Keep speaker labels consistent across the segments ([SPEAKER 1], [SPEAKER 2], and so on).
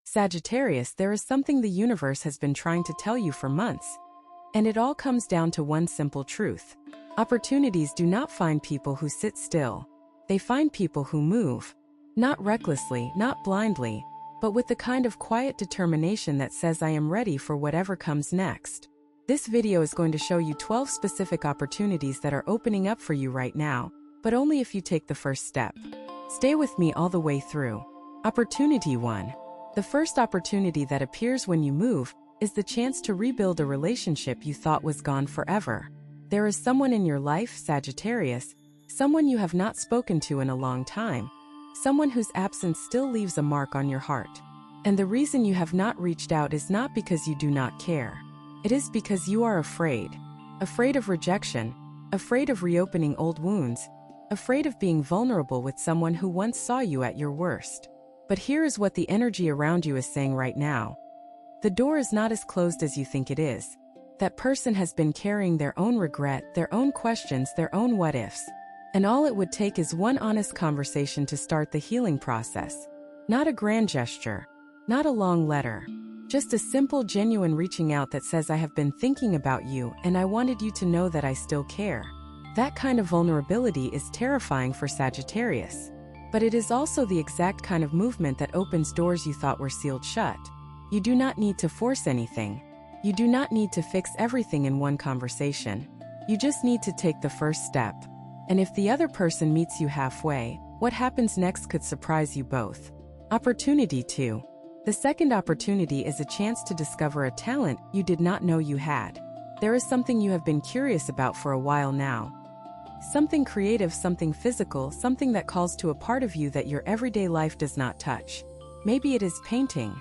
[SPEAKER 1] Sagittarius, there is something the universe has been trying to tell you for months. And it all comes down to one simple truth. Opportunities do not find people who sit still. They find people who move. Not recklessly, not blindly, but with the kind of quiet determination that says, I am ready for whatever comes next. This video is going to show you 12 specific opportunities that are opening up for you right now, but only if you take the first step. Stay with me all the way through. Opportunity 1. The first opportunity that appears when you move is the chance to rebuild a relationship you thought was gone forever. There is someone in your life, Sagittarius, someone you have not spoken to in a long time, someone whose absence still leaves a mark on your heart. And the reason you have not reached out is not because you do not care. It is because you are afraid. Afraid of rejection, afraid of reopening old wounds, afraid of being vulnerable with someone who once saw you at your worst. But here is what the energy around you is saying right now. The door is not as closed as you think it is. That person has been carrying their own regret, their own questions, their own what-ifs. And all it would take is one honest conversation to start the healing process. Not a grand gesture, not a long letter. Just a simple, genuine reaching out that says, I have been thinking about you and I wanted you to know that I still care. That kind of vulnerability is terrifying for Sagittarius. But it is also the exact kind of movement that opens doors you thought were sealed shut. You do not need to force anything. You do not need to fix everything in one conversation. You just need to take the first step. And if the other person meets you halfway, what happens next could surprise you both. Opportunity 2. The second opportunity is a chance to discover a talent you did not know you had. There is something you have been curious about for a while now. Something creative, something physical, something that calls to a part of you that your everyday life does not touch. Maybe it is painting.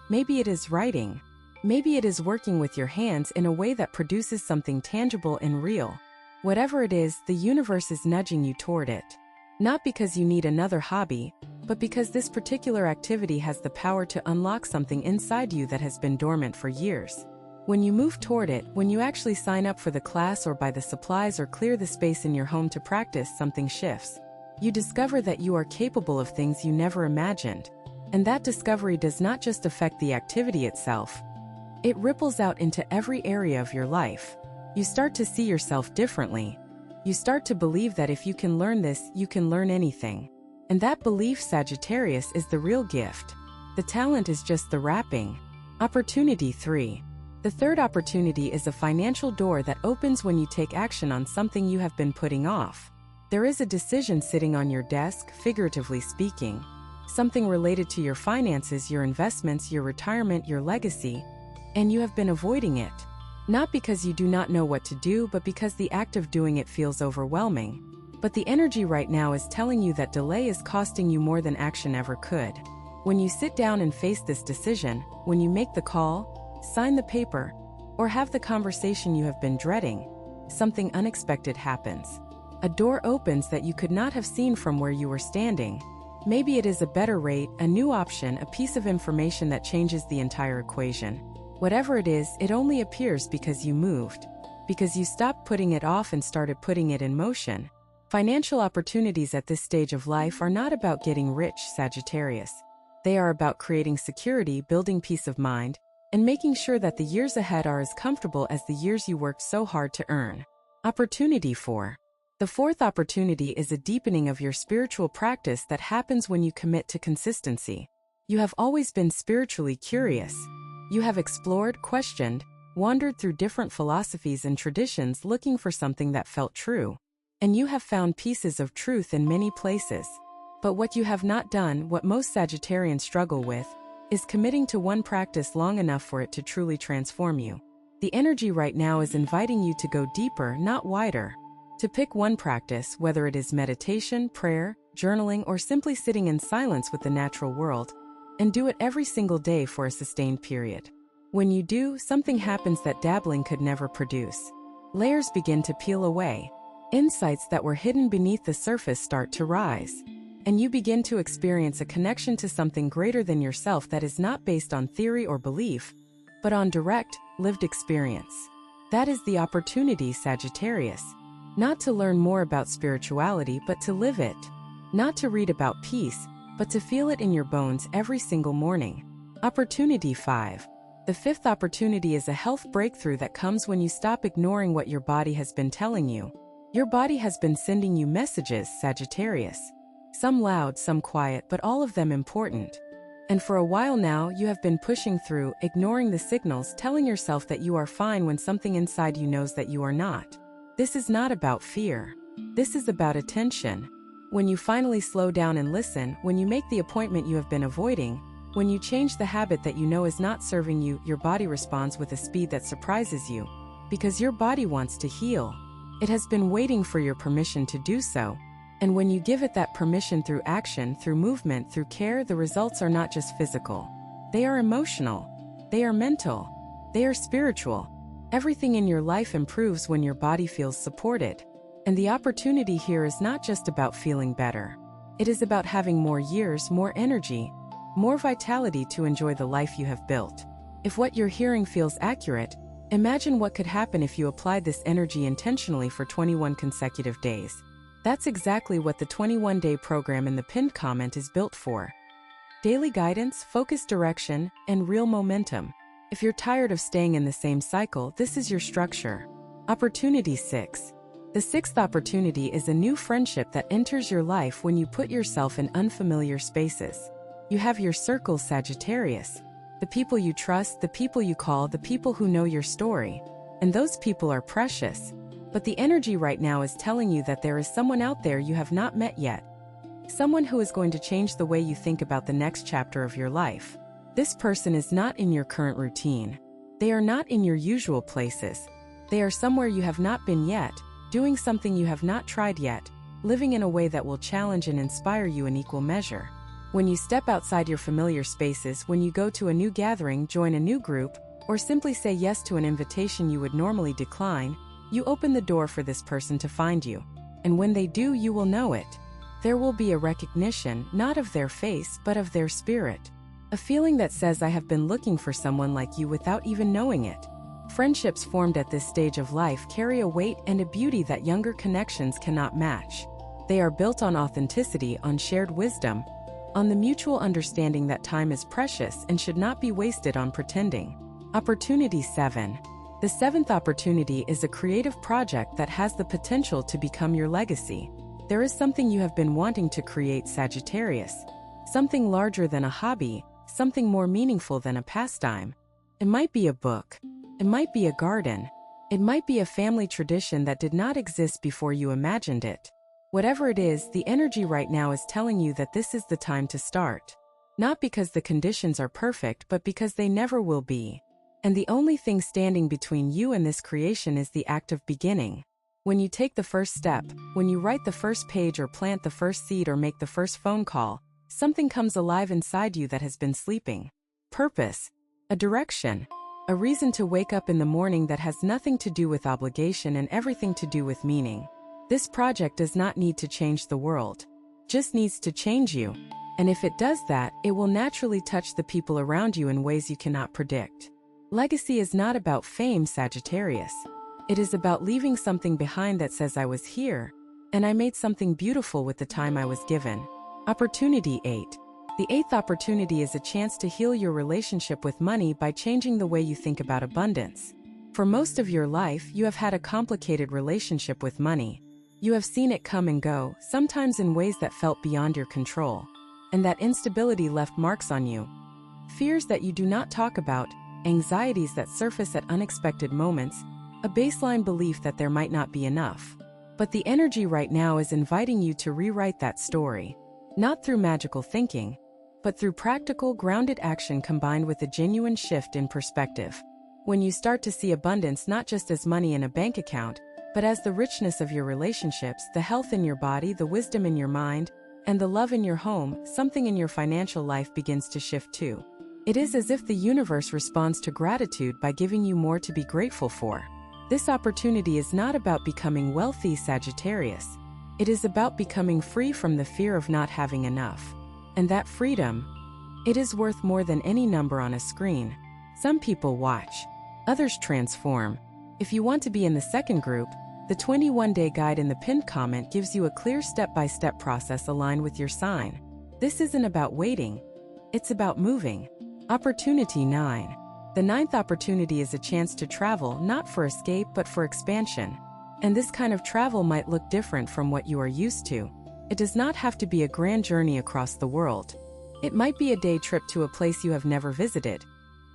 [SPEAKER 1] Maybe it is writing. Maybe it is working with your hands in a way that produces something tangible and real. Whatever it is, the universe is nudging you toward it. Not because you need another hobby, but because this particular activity has the power to unlock something inside you that has been dormant for years. When you move toward it, when you actually sign up for the class or buy the supplies or clear the space in your home to practice, something shifts. You discover that you are capable of things you never imagined. And that discovery does not just affect the activity itself. It ripples out into every area of your life. You start to see yourself differently. You start to believe that if you can learn this, you can learn anything. And that belief, Sagittarius, is the real gift. The talent is just the wrapping. Opportunity 3. The third opportunity is a financial door that opens when you take action on something you have been putting off. There is a decision sitting on your desk, figuratively speaking. Something related to your finances, your investments, your retirement, your legacy. And you have been avoiding it. Not because you do not know what to do, but because the act of doing it feels overwhelming. But the energy right now is telling you that delay is costing you more than action ever could. When you sit down and face this decision, when you make the call, sign the paper, or have the conversation you have been dreading, something unexpected happens. A door opens that you could not have seen from where you were standing. Maybe it is a better rate, a new option, a piece of information that changes the entire equation. Whatever it is, it only appears because you moved. Because you stopped putting it off and started putting it in motion. Financial opportunities at this stage of life are not about getting rich, Sagittarius. They are about creating security, building peace of mind, and making sure that the years ahead are as comfortable as the years you worked so hard to earn. Opportunity 4. The fourth opportunity is a deepening of your spiritual practice that happens when you commit to consistency. You have always been spiritually curious. You have explored, questioned, wandered through different philosophies and traditions looking for something that felt true. And you have found pieces of truth in many places. But what you have not done, what most Sagittarians struggle with, is committing to one practice long enough for it to truly transform you. The energy right now is inviting you to go deeper, not wider. To pick one practice, whether it is meditation, prayer, journaling, or simply sitting in silence with the natural world, and do it every single day for a sustained period. When you do, something happens that dabbling could never produce. Layers begin to peel away. Insights that were hidden beneath the surface start to rise. And you begin to experience a connection to something greater than yourself that is not based on theory or belief, but on direct, lived experience. That is the opportunity, Sagittarius. Not to learn more about spirituality, but to live it. Not to read about peace, but to feel it in your bones every single morning. Opportunity 5. The fifth opportunity is a health breakthrough that comes when you stop ignoring what your body has been telling you. Your body has been sending you messages, Sagittarius. Some loud, some quiet, but all of them important. And for a while now, you have been pushing through, ignoring the signals, telling yourself that you are fine when something inside you knows that you are not. This is not about fear. This is about attention. When you finally slow down and listen, when you make the appointment you have been avoiding, when you change the habit that you know is not serving you, your body responds with a speed that surprises you. Because your body wants to heal. It has been waiting for your permission to do so. And when you give it that permission through action, through movement, through care, the results are not just physical. They are emotional. They are mental. They are spiritual. Everything in your life improves when your body feels supported. And the opportunity here is not just about feeling better. It is about having more years, more energy, more vitality to enjoy the life you have built. If what you're hearing feels accurate, imagine what could happen if you applied this energy intentionally for 21 consecutive days. That's exactly what the 21-day program in the pinned comment is built for. Daily guidance, focused direction, and real momentum. If you're tired of staying in the same cycle, this is your structure. Opportunity 6. The sixth opportunity is a new friendship that enters your life when you put yourself in unfamiliar spaces. You have your circle, Sagittarius. The people you trust, the people you call, the people who know your story. And those people are precious. But the energy right now is telling you that there is someone out there you have not met yet. Someone who is going to change the way you think about the next chapter of your life. This person is not in your current routine. They are not in your usual places. They are somewhere you have not been yet, doing something you have not tried yet, living in a way that will challenge and inspire you in equal measure. When you step outside your familiar spaces, when you go to a new gathering, join a new group, or simply say yes to an invitation you would normally decline, you open the door for this person to find you. And when they do, you will know it. There will be a recognition, not of their face, but of their spirit. A feeling that says, I have been looking for someone like you without even knowing it. Friendships formed at this stage of life carry a weight and a beauty that younger connections cannot match. They are built on authenticity, on shared wisdom, on the mutual understanding that time is precious and should not be wasted on pretending. Opportunity 7. The seventh opportunity is a creative project that has the potential to become your legacy. There is something you have been wanting to create, Sagittarius. Something larger than a hobby, something more meaningful than a pastime. It might be a book. It might be a garden. It might be a family tradition that did not exist before you imagined it. Whatever it is, the energy right now is telling you that this is the time to start. Not because the conditions are perfect, but because they never will be. And the only thing standing between you and this creation is the act of beginning. When you take the first step, when you write the first page or plant the first seed or make the first phone call, something comes alive inside you that has been sleeping. Purpose, a direction, a reason to wake up in the morning that has nothing to do with obligation and everything to do with meaning. This project does not need to change the world, just needs to change you. And if it does that, it will naturally touch the people around you in ways you cannot predict. Legacy is not about fame, Sagittarius. It is about leaving something behind that says I was here, and I made something beautiful with the time I was given. Opportunity 8. The eighth opportunity is a chance to heal your relationship with money by changing the way you think about abundance. For most of your life, you have had a complicated relationship with money. You have seen it come and go, sometimes in ways that felt beyond your control. And that instability left marks on you. Fears that you do not talk about, anxieties that surface at unexpected moments, a baseline belief that there might not be enough. But the energy right now is inviting you to rewrite that story. Not through magical thinking, but through practical, grounded action combined with a genuine shift in perspective. When you start to see abundance not just as money in a bank account, but as the richness of your relationships, the health in your body, the wisdom in your mind, and the love in your home, something in your financial life begins to shift too. It is as if the universe responds to gratitude by giving you more to be grateful for. This opportunity is not about becoming wealthy, Sagittarius. It is about becoming free from the fear of not having enough. And that freedom, it is worth more than any number on a screen. Some people watch, others transform. If you want to be in the second group, the 21-day guide in the pinned comment gives you a clear step-by-step process aligned with your sign. This isn't about waiting. It's about moving. Opportunity 9. The ninth opportunity is a chance to travel not for escape but for expansion. And this kind of travel might look different from what you are used to. It does not have to be a grand journey across the world. It might be a day trip to a place you have never visited,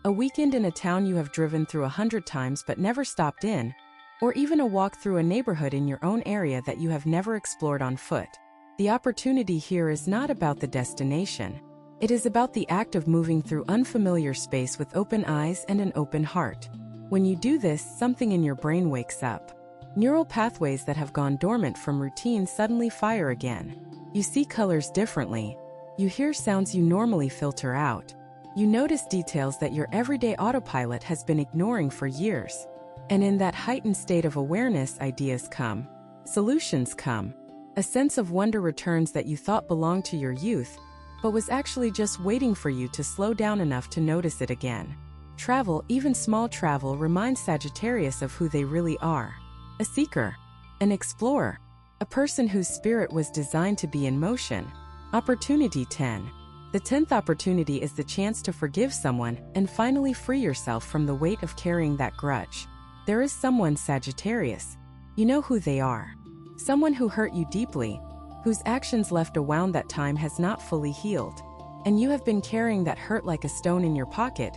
[SPEAKER 1] a weekend in a town you have driven through 100 times but never stopped in, or even a walk through a neighborhood in your own area that you have never explored on foot. The opportunity here is not about the destination. It is about the act of moving through unfamiliar space with open eyes and an open heart. When you do this, something in your brain wakes up. Neural pathways that have gone dormant from routine suddenly fire again. You see colors differently. You hear sounds you normally filter out. You notice details that your everyday autopilot has been ignoring for years. And in that heightened state of awareness, ideas come. Solutions come. A sense of wonder returns that you thought belonged to your youth, but was actually just waiting for you to slow down enough to notice it again. Travel, even small travel, reminds Sagittarius of who they really are. A seeker, an explorer, a person whose spirit was designed to be in motion. Opportunity 10. The 10th opportunity is the chance to forgive someone and finally free yourself from the weight of carrying that grudge. There is someone, Sagittarius. You know who they are. Someone who hurt you deeply, whose actions left a wound that time has not fully healed. And you have been carrying that hurt like a stone in your pocket,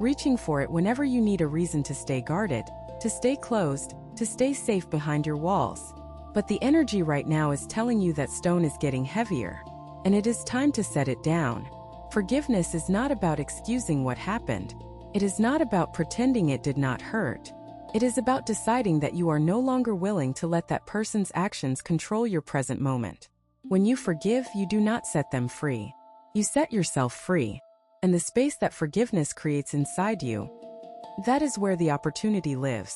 [SPEAKER 1] reaching for it whenever you need a reason to stay guarded, to stay closed, to stay safe behind your walls. But the energy right now is telling you that stone is getting heavier, and it is time to set it down. Forgiveness is not about excusing what happened. It is not about pretending it did not hurt. It is about deciding that you are no longer willing to let that person's actions control your present moment. When you forgive, you do not set them free. You set yourself free. And the space that forgiveness creates inside you, that is where the opportunity lives.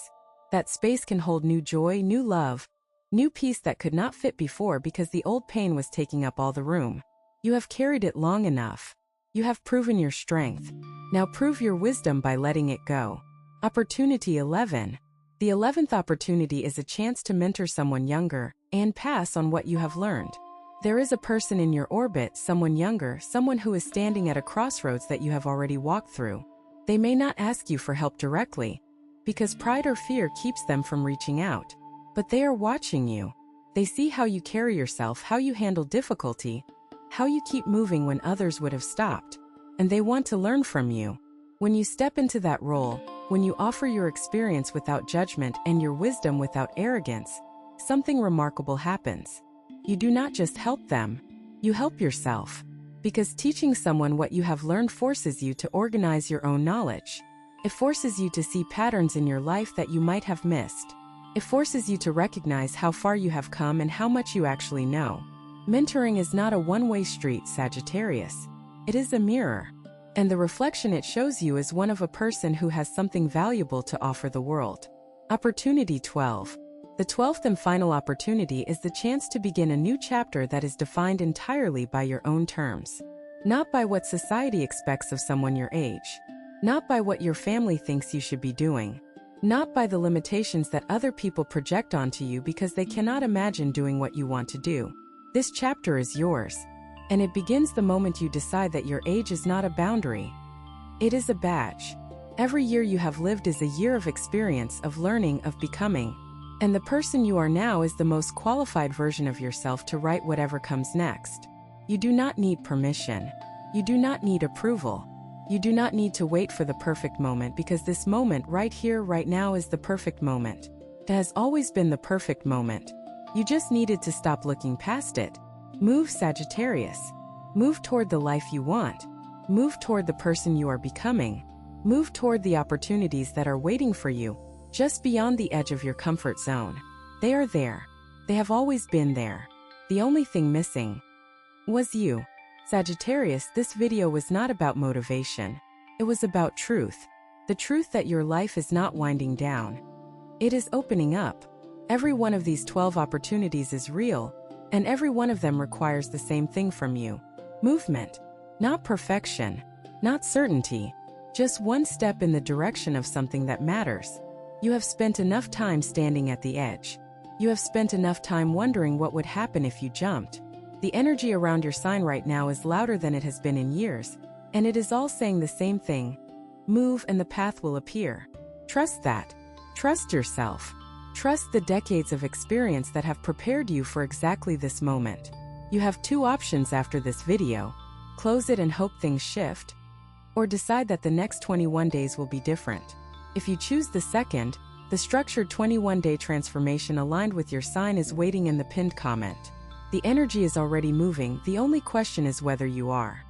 [SPEAKER 1] That space can hold new joy, new love, new peace that could not fit before because the old pain was taking up all the room. You have carried it long enough. You have proven your strength. Now prove your wisdom by letting it go. Opportunity 11. The 11th opportunity is a chance to mentor someone younger and pass on what you have learned. There is a person in your orbit, someone younger, someone who is standing at a crossroads that you have already walked through. They may not ask you for help directly, because pride or fear keeps them from reaching out. But they are watching you. They see how you carry yourself, how you handle difficulty, how you keep moving when others would have stopped. And they want to learn from you. When you step into that role, when you offer your experience without judgment and your wisdom without arrogance, something remarkable happens. You do not just help them, you help yourself. Because teaching someone what you have learned forces you to organize your own knowledge. It forces you to see patterns in your life that you might have missed. It forces you to recognize how far you have come and how much you actually know. Mentoring is not a one-way street, Sagittarius. It is a mirror. And the reflection it shows you is one of a person who has something valuable to offer the world. Opportunity 12. The 12th and final opportunity is the chance to begin a new chapter that is defined entirely by your own terms. Not by what society expects of someone your age. Not by what your family thinks you should be doing. Not by the limitations that other people project onto you because they cannot imagine doing what you want to do. This chapter is yours. And it begins the moment you decide that your age is not a boundary. It is a badge. Every year you have lived is a year of experience, of learning, of becoming. And the person you are now is the most qualified version of yourself to write whatever comes next. You do not need permission. You do not need approval. You do not need to wait for the perfect moment because this moment right here, right now is the perfect moment. It has always been the perfect moment. You just needed to stop looking past it. Move, Sagittarius. Move toward the life you want. Move toward the person you are becoming. Move toward the opportunities that are waiting for you, just beyond the edge of your comfort zone. They are there. They have always been there. The only thing missing was you. Sagittarius, this video was not about motivation. It was about truth. The truth that your life is not winding down. It is opening up. Every one of these 12 opportunities is real, and every one of them requires the same thing from you. Movement. Not perfection. Not certainty. Just one step in the direction of something that matters. You have spent enough time standing at the edge. You have spent enough time wondering what would happen if you jumped. The energy around your sign right now is louder than it has been in years, And it is all saying the same thing. Move and the path will appear. Trust that. Trust yourself. Trust the decades of experience that have prepared you for exactly this moment. You have two options after this video: close it and hope things shift, or decide that the next 21 days will be different. If you choose the second, the structured 21-day transformation aligned with your sign is waiting in the pinned comment. The energy is already moving, the only question is whether you are.